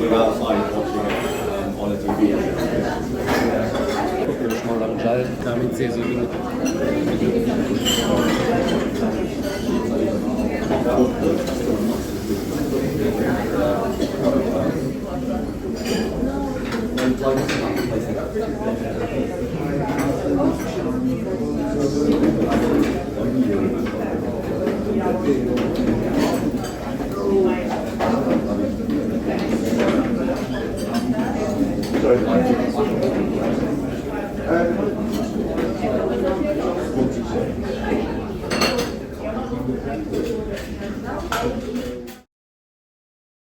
without like watching it on a TV. Guck dir das mal an, damit sehr so gut. Sorry.